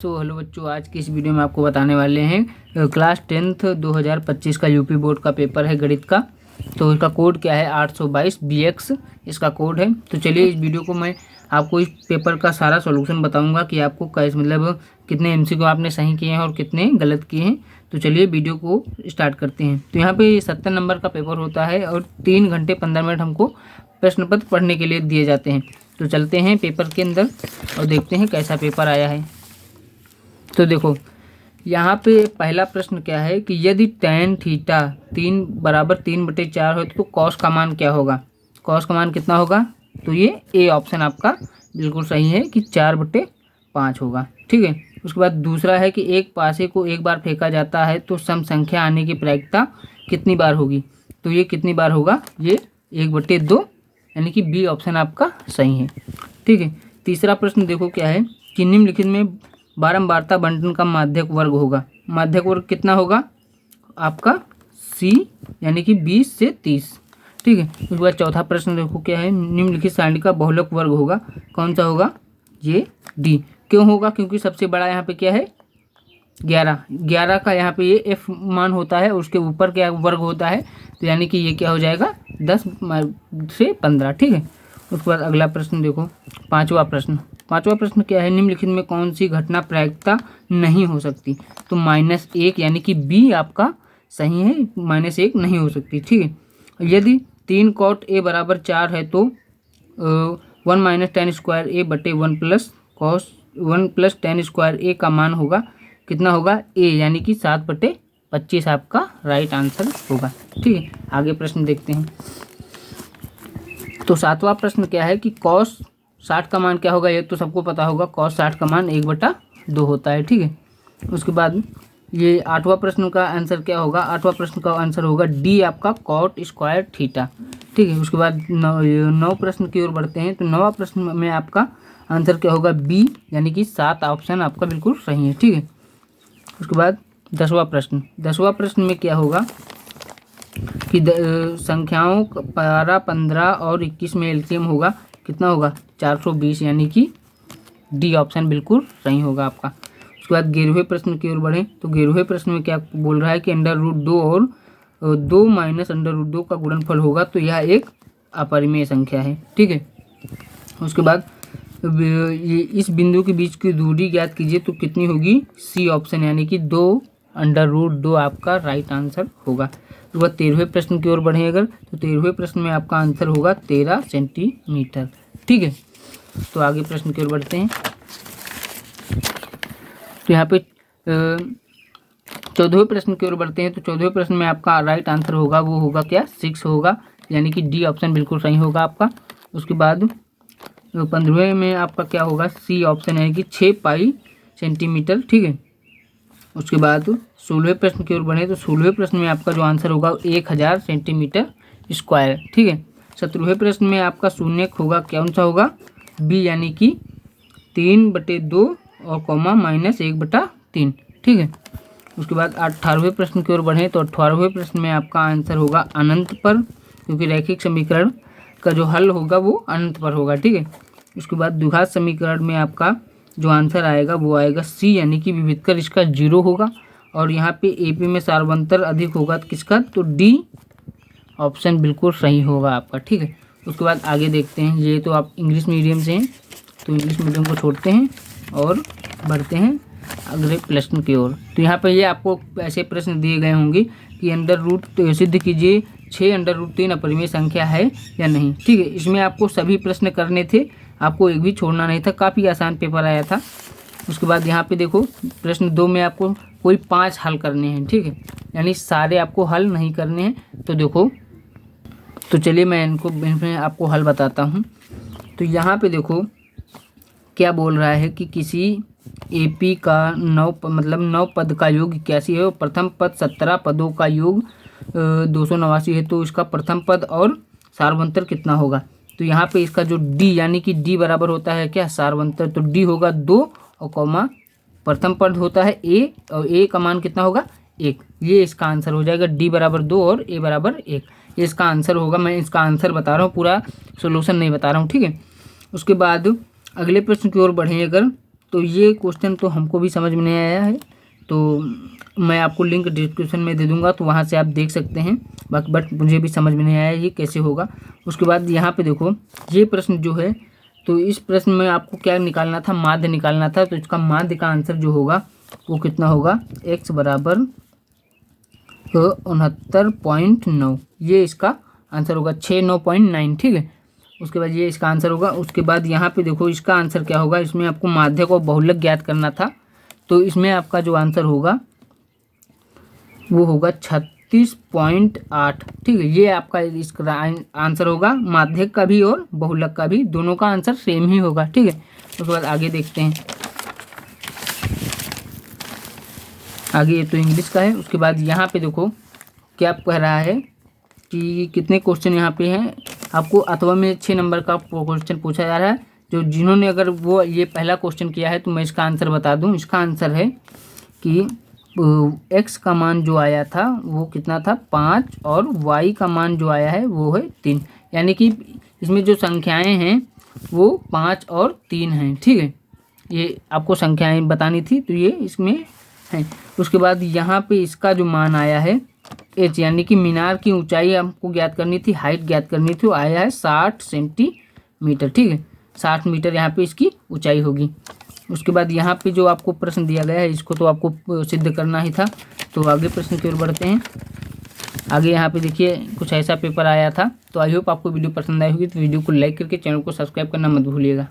तो हेलो बच्चों, आज की इस वीडियो में आपको बताने वाले हैं क्लास 10th 2025 का यूपी बोर्ड का पेपर है गणित का। तो इसका कोड क्या है 822 BX इसका कोड है। तो चलिए इस वीडियो को मैं आपको इस पेपर का सारा सॉल्यूशन बताऊंगा कि आपको कैसे मतलब कितने MCQ आपने सही किए हैं और कितने गलत किए हैं। तो चलिए वीडियो को स्टार्ट करते हैं। तो यहाँ पे 70 नंबर का पेपर होता है और 3 घंटे 15 मिनट हमको प्रश्न पत्र पढ़ने के लिए दिए जाते हैं। तो चलते हैं पेपर के अंदर और देखते हैं कैसा पेपर आया है। तो देखो यहाँ पे पहला प्रश्न क्या है कि यदि tan थीटा 3 = 3/4 हो तो कॉस का मान क्या होगा। कॉस का मान कितना होगा, तो ये ए ऑप्शन आपका बिल्कुल सही है कि 4/5 होगा। ठीक है। उसके बाद दूसरा है कि एक पासे को एक बार फेंका जाता है तो सम संख्या आने की प्रायिकता कितनी बार होगी। तो ये कितनी बार होगा, ये 1/2 यानी कि बी ऑप्शन आपका सही है। ठीक है। तीसरा प्रश्न देखो क्या है कि निम्नलिखित में बारंबारता बंटन का माध्यक वर्ग होगा। माध्यक वर्ग कितना होगा आपका सी यानी कि 20 से 30। ठीक है। उसके बाद चौथा प्रश्न देखो क्या है, निम्नलिखित सारणी का बहुलक वर्ग होगा। कौन सा होगा, ये डी। क्यों होगा, क्योंकि सबसे बड़ा यहाँ पे क्या है 11 का यहाँ पे ये एफ मान होता है, उसके ऊपर क्या वर्ग होता है, तो यानी कि ये क्या हो जाएगा 10 से 15। ठीक है। उसके बाद अगला प्रश्न देखो पांचवा प्रश्न क्या है, निम्नलिखित में कौन सी घटना प्रायिकता नहीं हो सकती। तो -1 यानी कि बी आपका सही है, -1 नहीं हो सकती। ठीक है। यदि 3 cot A = 4 है तो 1 - tan² A बटे 1 + tan² A का मान होगा कितना होगा ए यानी कि 7/25 आपका राइट आंसर होगा। ठीक है। आगे प्रश्न देखते हैं। तो सातवां प्रश्न क्या है कि cos 60 का मान क्या होगा, ये तो सबको पता होगा cos 60 का मान 1/2 होता है। ठीक है। उसके बाद ये आठवां प्रश्न का आंसर क्या होगा, आठवां प्रश्न का आंसर होगा डी आपका cot² थीटा। ठीक है। उसके बाद 9 प्रश्न की ओर बढ़ते हैं। तो 9वां प्रश्न में आपका आंसर क्या होगा बी यानी कि 7 ऑप्शन आपका बिल्कुल सही है। ठीक है। उसके बाद 10वां प्रश्न में क्या होगा कि संख्याओं 12, 15 और 21 में एलसीएम होगा कितना होगा 420 यानी कि डी ऑप्शन बिल्कुल सही होगा आपका। उसके बाद 11वें प्रश्न की ओर बढ़ें। तो 11वें प्रश्न में क्या बोल रहा है कि √2 और 2 - √2 का गुणनफल होगा, तो यह एक अपरिमेय संख्या है। ठीक है। उसके बाद ये इस बिंदु के बीच की दूरी ज्ञात कीजिए, तो कितनी होगी सी ऑप्शन यानी कि 2 √2 आपका राइट आंसर होगा। उसके बाद 13वें प्रश्न की ओर बढ़ें अगर, तो 13वें प्रश्न में आपका आंसर होगा 13 सेंटीमीटर। ठीक है। तो आगे प्रश्न की ओर बढ़ते हैं। तो यहाँ पे 14वें प्रश्न की ओर बढ़ते हैं। तो 14वें प्रश्न में आपका राइट आंसर होगा वो होगा क्या 6 होगा यानी कि डी ऑप्शन बिल्कुल सही होगा आपका। उसके बाद 15वें में आपका क्या होगा सी ऑप्शन है कि 6 पाई सेंटीमीटर। ठीक है। उसके बाद 16वें प्रश्न की ओर बढ़े। तो 16वें प्रश्न में आपका जो आंसर होगा 1000 सेंटीमीटर स्क्वायर। ठीक है। 17वें प्रश्न में आपका शून्य होगा कौन सा होगा बी यानी कि 3/2 और कॉमा -1/3। ठीक है। उसके बाद 18वें प्रश्न की ओर बढ़ें। तो 18वें प्रश्न में आपका आंसर होगा अनंत पर, क्योंकि रैखिक समीकरण का जो हल होगा वो अनंत पर होगा। ठीक है। उसके बाद द्विघात समीकरण में आपका जो आंसर आएगा वो आएगा सी यानी कि विविधकर इसका 0 होगा। और यहाँ पे एपी में सार्वंतर अधिक होगा तो किसका, तो डी ऑप्शन बिल्कुल सही होगा आपका। ठीक है। उसके बाद आगे देखते हैं। ये तो आप इंग्लिश मीडियम से हैं, तो इंग्लिश मीडियम को छोड़ते हैं और बढ़ते हैं अगले प्रश्न की ओर। तो यहाँ पर ये आपको ऐसे प्रश्न दिए गए होंगे कि √, सिद्ध कीजिए 6 √3 अपरिमेय संख्या है या नहीं। ठीक है। इसमें आपको सभी प्रश्न करने थे, आपको एक भी छोड़ना नहीं था, काफ़ी आसान पेपर आया था। उसके बाद यहाँ पे देखो प्रश्न 2 में आपको कोई 5 हल करने हैं। ठीक है। यानी सारे आपको हल नहीं करने हैं। तो देखो, तो चलिए मैं इनमें आपको हल बताता हूँ। तो यहाँ पे देखो क्या बोल रहा है कि किसी एपी का 9 पद का योग 81 है और प्रथम पद 17 पदों का योग 289 है, तो इसका प्रथम पद और सार्वंतर कितना होगा। तो यहाँ पे इसका जो डी यानी कि डी बराबर होता है क्या सार्वंतर, तो डी होगा 2 और कॉमा प्रथम पद होता है ए और ए का मान कितना होगा 1। ये इसका आंसर हो जाएगा डी बराबर 2 और ए बराबर 1। ये इसका आंसर होगा। मैं इसका आंसर बता रहा हूँ, पूरा सोल्यूशन नहीं बता रहा हूँ। ठीक है। उसके बाद अगले प्रश्न की ओर बढ़ें अगर, तो ये क्वेश्चन तो हमको भी समझ में नहीं आया है, तो मैं आपको लिंक डिस्क्रिप्शन में दे दूंगा, तो वहाँ से आप देख सकते हैं। बट मुझे भी समझ में नहीं आया ये कैसे होगा। उसके बाद यहाँ पे देखो ये प्रश्न जो है, तो इस प्रश्न में आपको क्या निकालना था, माध्य निकालना था। तो इसका माध्य का आंसर जो होगा वो कितना होगा, x बराबर 69.9, ये इसका आंसर होगा 69.9, ठीक है। उसके बाद ये इसका आंसर होगा। उसके बाद यहाँ पे देखो इसका आंसर क्या होगा, इसमें आपको माध्य को बहुलक ज्ञात करना था, तो इसमें आपका जो आंसर होगा वो होगा 36.8, ठीक है। ये आपका इसका आंसर होगा, माध्यक का भी और बहुलक का भी, दोनों का आंसर सेम ही होगा, ठीक है। उसके बाद आगे देखते हैं, आगे ये तो इंग्लिश का है। उसके बाद यहाँ पे देखो क्या कह रहा है कि कितने क्वेश्चन यहाँ पे हैं आपको, अथवा में 6 नंबर का क्वेश्चन पूछा जा रहा है। जो जिन्होंने अगर वो ये पहला क्वेश्चन किया है तो मैं इसका आंसर बता दूं। इसका आंसर है कि x का मान जो आया था वो कितना था 5, और y का मान जो आया है वो है 3, यानी कि इसमें जो संख्याएं हैं वो 5 और 3 हैं, ठीक है। ये आपको संख्याएं बतानी थी, तो ये इसमें है। उसके बाद यहाँ पे इसका जो मान आया है h, यानी कि मीनार की ऊंचाई हमको ज्ञात करनी थी, हाइट ज्ञात करनी थी, वो आया है 60 सेंटीमीटर, ठीक है। 60 मीटर यहाँ पे इसकी ऊंचाई होगी। उसके बाद यहाँ पे जो आपको प्रश्न दिया गया है इसको तो आपको सिद्ध करना ही था। तो आगे प्रश्न की ओर बढ़ते हैं। आगे यहाँ पे देखिए कुछ ऐसा पेपर आया था। तो आई होप आपको वीडियो पसंद आई होगी, तो वीडियो को लाइक करके चैनल को सब्सक्राइब करना मत भूलिएगा।